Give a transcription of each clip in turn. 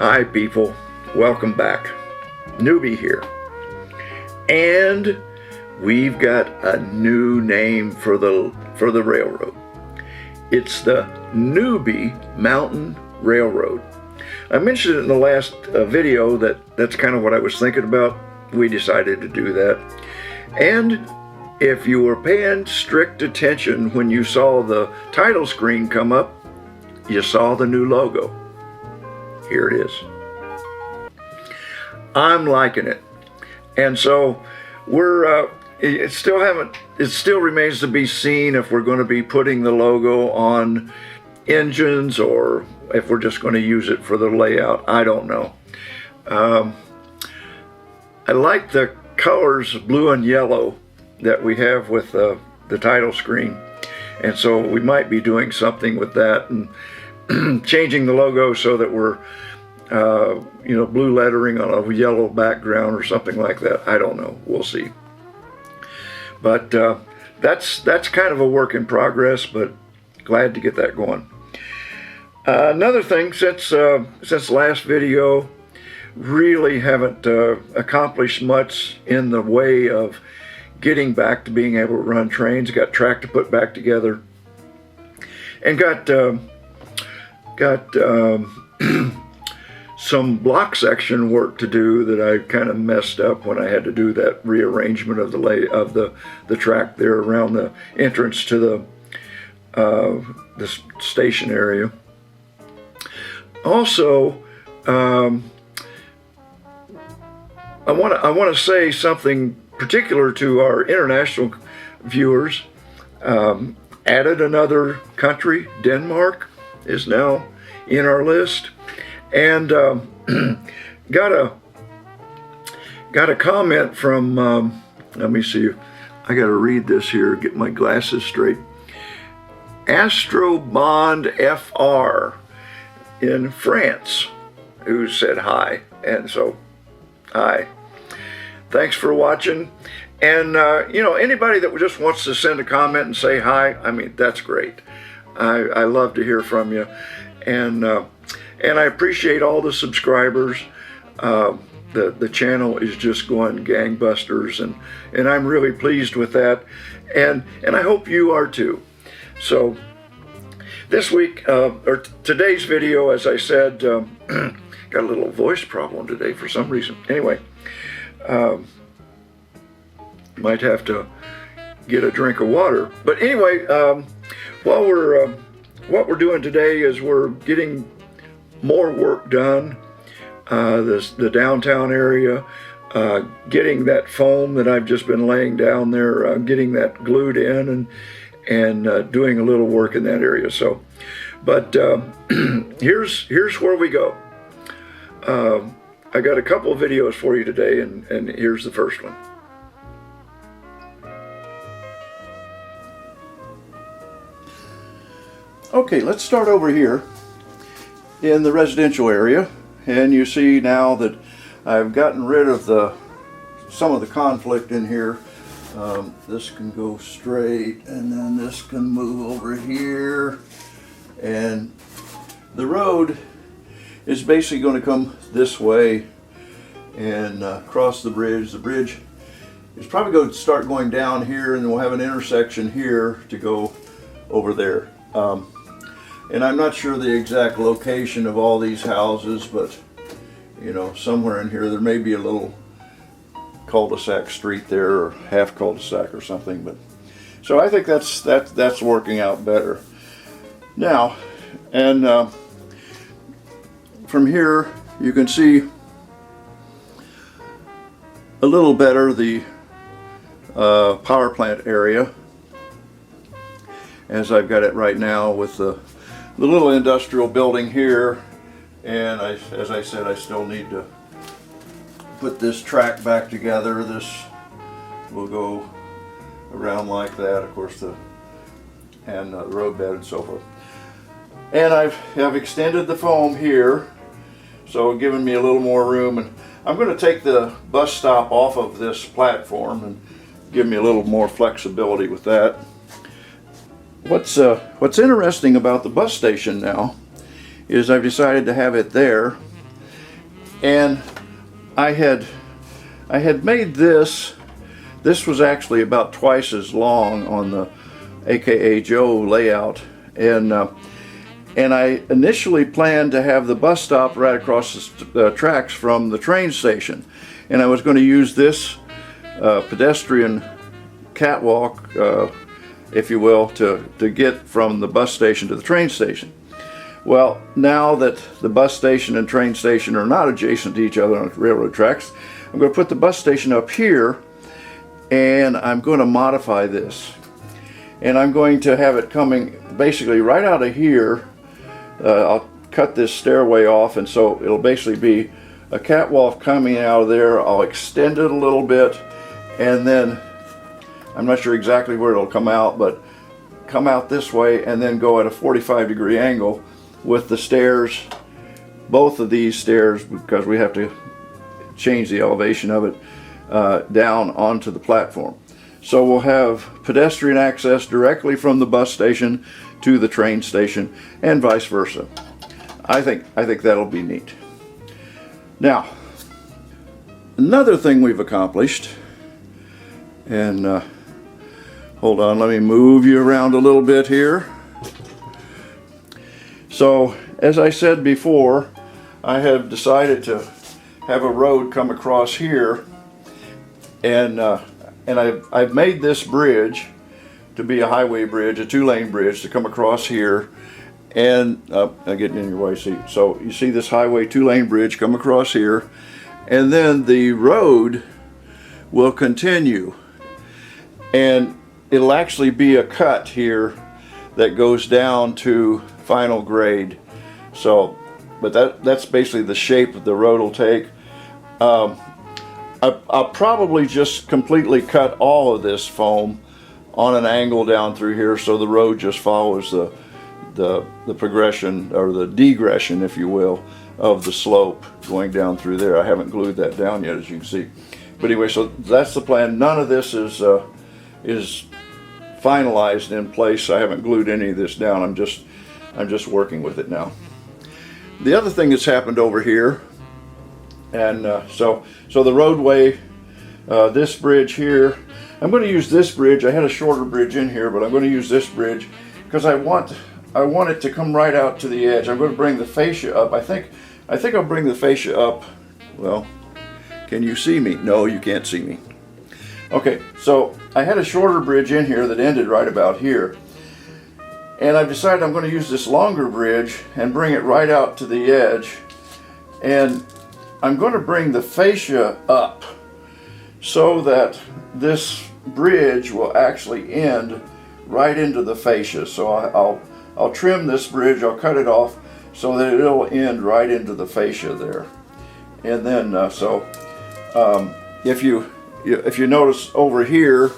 Hi people, welcome back. Newbie here. And we've got a new name for the railroad. It's the Newbie Mountain Railroad. I mentioned it in the last video that's kind of what I was thinking about. We decided to do that. And if you were paying strict attention when you saw the title screen come up, you saw the new logo. Here it is. I'm liking it. And so it still remains to be seen if we're going to be putting the logo on engines or if we're just going to use it for the layout. I don't know. I like the colors blue and yellow that we have with the title screen. And so we might be doing something with that and changing the logo so that we're blue lettering on a yellow background or something like that. I don't know. We'll see. But that's kind of a work in progress, but glad to get that going. Another thing, since last video, really haven't accomplished much in the way of getting back to being able to run trains. Got track to put back together, and got some block section work to do that I kind of messed up when I had to do that rearrangement of the track there around the entrance to the station area. Also, I want to say something particular to our international viewers. Added another country. Denmark is now in our list, and got a comment from let me see, I got to read this here, get my glasses straight. Astrobond FR in France, who said hi. And so hi, thanks for watching. And anybody that just wants to send a comment and say hi, I mean, that's great. I love to hear from you, and I appreciate all the subscribers. The channel is just going gangbusters, and I'm really pleased with that, and I hope you are too. So this week, or today's video, as I said, got a little voice problem today for some reason. Anyway, might have to get a drink of water. But anyway, what we're doing today is we're getting more work done. The downtown area, getting that foam that I've just been laying down there, getting that glued in, and doing a little work in that area. So, but here's where we go. I got a couple of videos for you today, and here's the first one. Okay, let's start over here in the residential area, and you see now that I've gotten rid of some of the conflict in here. This can go straight, and then this can move over here, and the road is basically going to come this way and cross the bridge. The bridge is probably going to start going down here, and then we'll have an intersection here to go over there. And I'm not sure the exact location of all these houses, but somewhere in here there may be a little cul-de-sac street there, or half cul-de-sac or something. But so I think that's working out better now. And from here you can see a little better the power plant area, as I've got it right now with the little industrial building here. And as I said, I still need to put this track back together. This will go around like that, of course, the roadbed and so forth. And I've extended the foam here, so giving me a little more room. And I'm going to take the bus stop off of this platform and give me a little more flexibility with that. What's interesting about the bus station now is I've decided to have it there, And I had made this. This was actually about twice as long on the AKA Joe layout, and I initially planned to have the bus stop right across the tracks from the train station, and I was going to use this pedestrian catwalk, if you will, to get from the bus station to the train station. Well, now that the bus station and train station are not adjacent to each other on railroad tracks, I'm going to put the bus station up here, and I'm going to modify this. And I'm going to have it coming basically right out of here. I'll cut this stairway off, and so it'll basically be a catwalk coming out of there. I'll extend it a little bit, and then I'm not sure exactly where it'll come out, but come out this way and then go at a 45-degree angle with the stairs, both of these stairs, because we have to change the elevation of it, down onto the platform. So we'll have pedestrian access directly from the bus station to the train station and vice versa. I think that'll be neat. Now, another thing we've accomplished, and hold on, let me move you around a little bit here. So, as I said before, I have decided to have a road come across here, and I've made this bridge to be a highway bridge, a two-lane bridge to come across here, and I'm getting in your way. So you see this highway two-lane bridge come across here, and then the road will continue, and it'll actually be a cut here that goes down to final grade. So, but that's basically the shape that the road will take. I'll probably just completely cut all of this foam on an angle down through here, so the road just follows the progression, or the degression, if you will, of the slope going down through there. I haven't glued that down yet, as you can see. But anyway, so that's the plan. None of this is finalized in place. I haven't glued any of this down. I'm just working with it now. The other thing that's happened over here, and so the roadway, this bridge here, I'm going to use this bridge. I had a shorter bridge in here, but I'm going to use this bridge because I want it to come right out to the edge. I'm going to bring the fascia up. I think I'll bring the fascia up. Well, can you see me? No, you can't see me. Okay, so I had a shorter bridge in here that ended right about here, and I've decided I'm going to use this longer bridge and bring it right out to the edge, and I'm going to bring the fascia up so that this bridge will actually end right into the fascia. So I'll trim this bridge, I'll cut it off so that it'll end right into the fascia there. And then if you notice over here,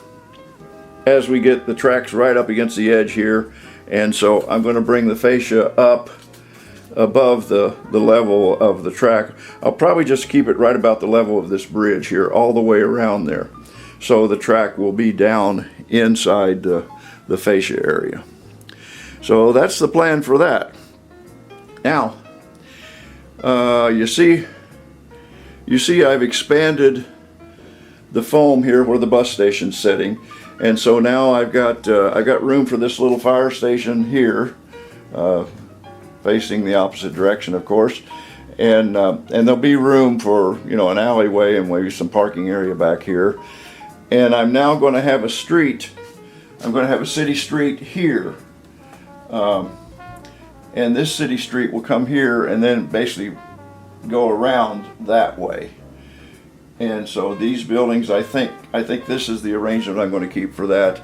as we get the tracks right up against the edge here, and so I'm going to bring the fascia up above the level of the track. I'll probably just keep it right about the level of this bridge here all the way around there, so the track will be down inside the fascia area. So that's the plan for that. Now, you see I've expanded the foam here where the bus station's sitting, and so now I've got room for this little fire station here, facing the opposite direction, of course, and there'll be room for, you know, an alleyway and maybe some parking area back here. And I'm now going to have a street. I'm going to have a city street here, and this city street will come here and then basically go around that way. And so these buildings, I think this is the arrangement I'm going to keep for that.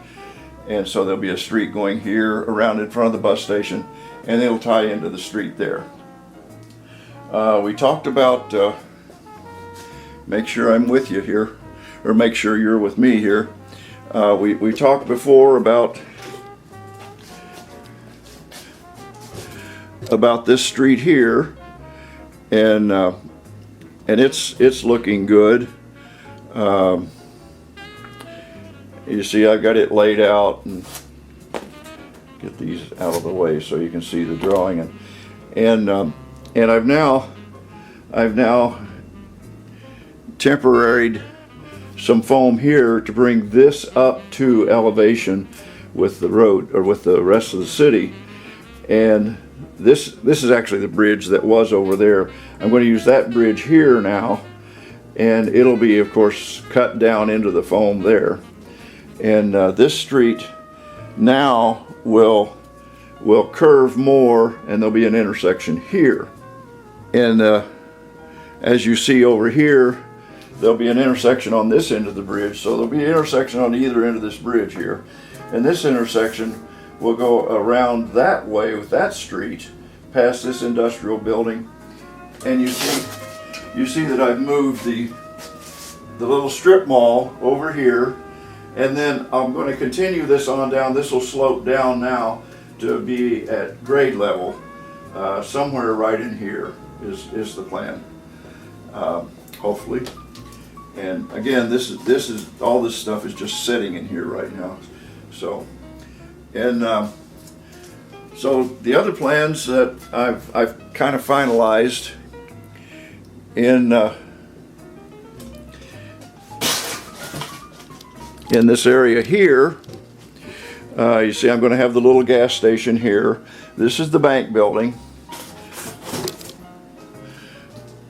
And so there'll be a street going here around in front of the bus station, and it'll tie into the street there. We talked about, make sure I'm with you here, or make sure you're with me here. We talked before about this street here, and it's looking good. You see, I've got it laid out, and get these out of the way so you can see the drawing, and I've now temporaried some foam here to bring this up to elevation with the road, or with the rest of the city. And this is actually the bridge that was over there. I'm going to use that bridge here now, and it'll be, of course, cut down into the foam there. And this street now will curve more, and there'll be an intersection here. And as you see over here, there'll be an intersection on this end of the bridge, so there'll be an intersection on either end of this bridge here. And this intersection will go around that way with that street, past this industrial building. And you see that I've moved the little strip mall over here, and then I'm going to continue this on down. This will slope down now to be at grade level, somewhere right in here is the plan, hopefully. And again, this is all this stuff is just sitting in here right now. So, and so the other plans that I've kind of finalized in this area here. You see, I'm going to have the little gas station here. This is the bank building.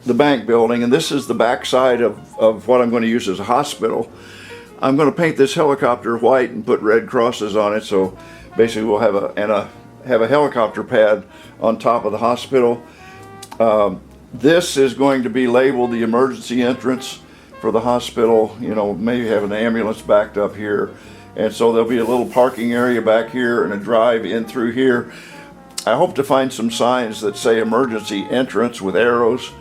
And this is the back side of what I'm going to use as a hospital. I'm going to paint this helicopter white and put red crosses on it, so basically we'll have a helicopter pad on top of the hospital. This is going to be labeled the emergency entrance for the hospital. You know, maybe have an ambulance backed up here, and so there'll be a little parking area back here and a drive in through here. I hope to find some signs that say emergency entrance with arrows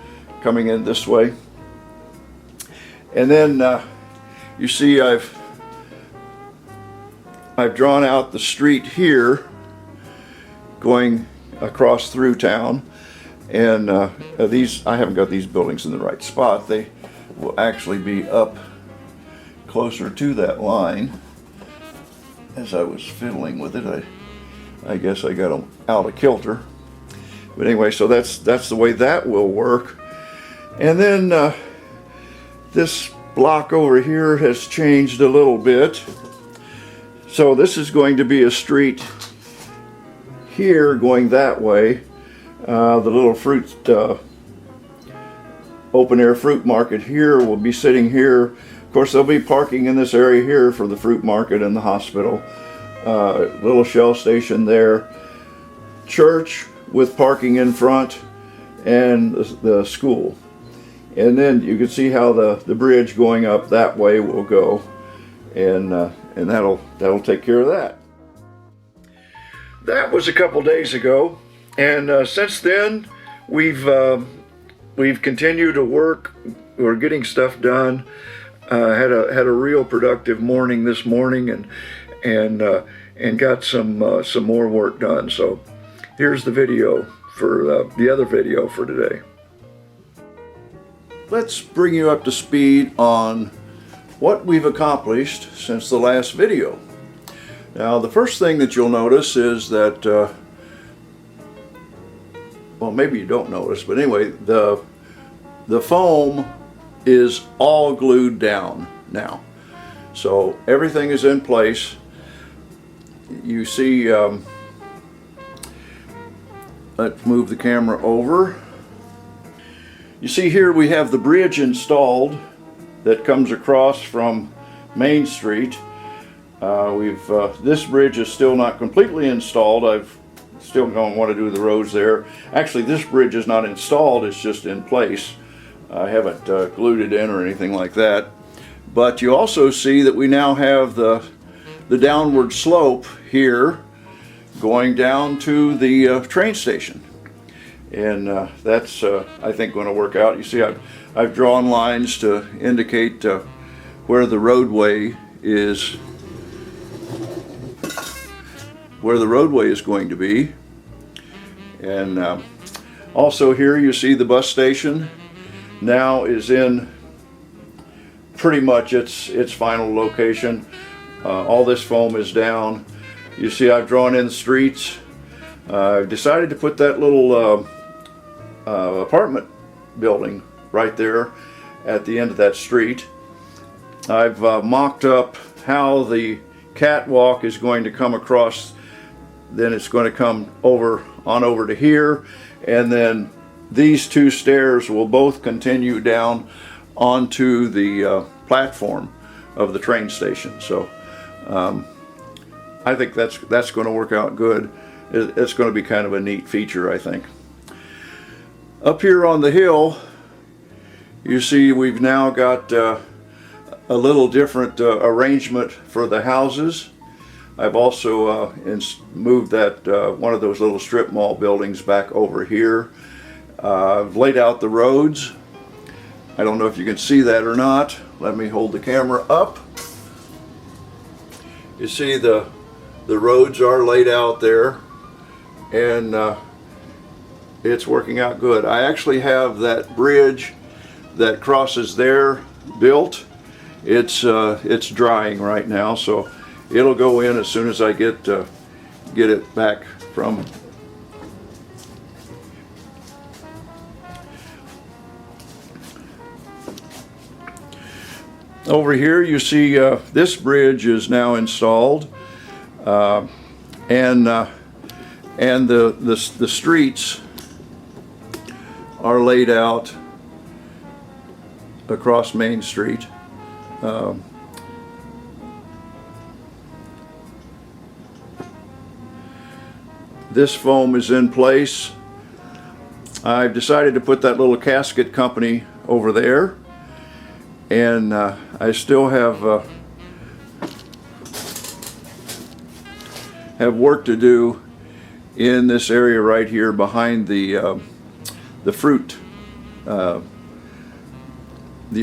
coming in this way. And then you see I've drawn out the street here going across through town, and these, I haven't got these buildings in the right spot. They will actually be up closer to that line. As I was fiddling with it, I guess I got them out of kilter. But anyway, so that's the way that will work. And then this block over here has changed a little bit. So this is going to be a street here going that way. The little fruit, open air fruit market here will be sitting here. Of course, there'll be parking in this area here for the fruit market and the hospital. Little shell station there. Church with parking in front, and the school. And then you can see how the bridge going up that way will go, and that'll take care of that. That was a couple days ago, and since then we've continued to work. We're getting stuff done. Had a real productive morning this morning, and got some more work done. So here's the video for the other video for today. Let's bring you up to speed on what we've accomplished since the last video. Now, the first thing that you'll notice is that, well, maybe you don't notice, but anyway, the foam is all glued down now. So everything is in place. You see, let's move the camera over. You see here we have the bridge installed that comes across from Main Street. This bridge is still not completely installed. I've still don't want to do the roads there. Actually, this bridge is not installed, it's just in place. I haven't glued it in or anything like that. But you also see that we now have the downward slope here going down to the train station. And that's, I think, going to work out. You see, I've drawn lines to indicate where the roadway is going to be. And also here you see the bus station now is in pretty much its final location. All this foam is down. You see I've drawn in the streets. I've decided to put that little apartment building right there, at the end of that street. I've mocked up how the catwalk is going to come across. Then it's going to come over to here, and then these two stairs will both continue down onto the platform of the train station. So I think that's going to work out good. It's going to be kind of a neat feature, I think. Up here on the hill, you see we've now got a little different arrangement for the houses. I've also moved that one of those little strip mall buildings back over here. I've laid out the roads. I don't know if you can see that or not. Let me hold the camera up. You see the roads are laid out there, and it's working out good. I actually have that bridge that crosses there built. It's drying right now, so it'll go in as soon as I get it back from. Over here you see this bridge is now installed, and the streets are laid out across Main Street. This foam is in place. I've decided to put that little casket company over there, and I still have work to do in this area right here behind the fruit, the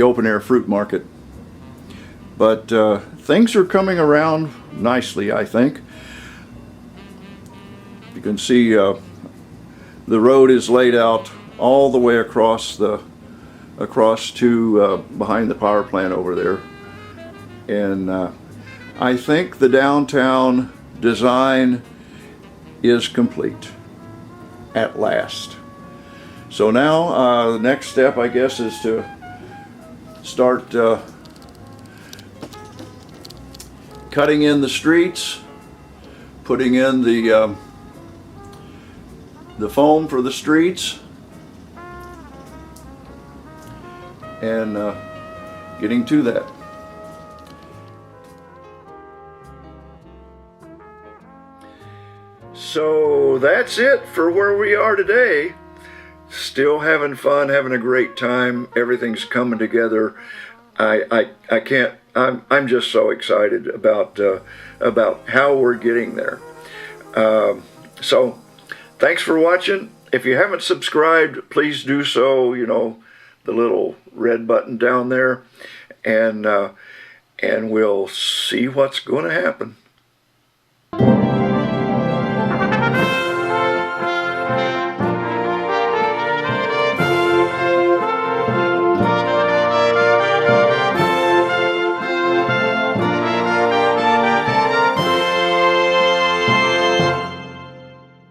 open air fruit market. But things are coming around nicely, I think. You can see the road is laid out all the way across to behind the power plant over there, and I think the downtown design is complete at last. So now the next step, I guess, is to start cutting in the streets, putting in the foam for the streets, and getting to that. So that's it for where we are today. Still having fun, having a great time. Everything's coming together. I can't. I'm just so excited about how we're getting there. So thanks for watching. If you haven't subscribed, please do so. You know, the little red button down there, and we'll see what's going to happen.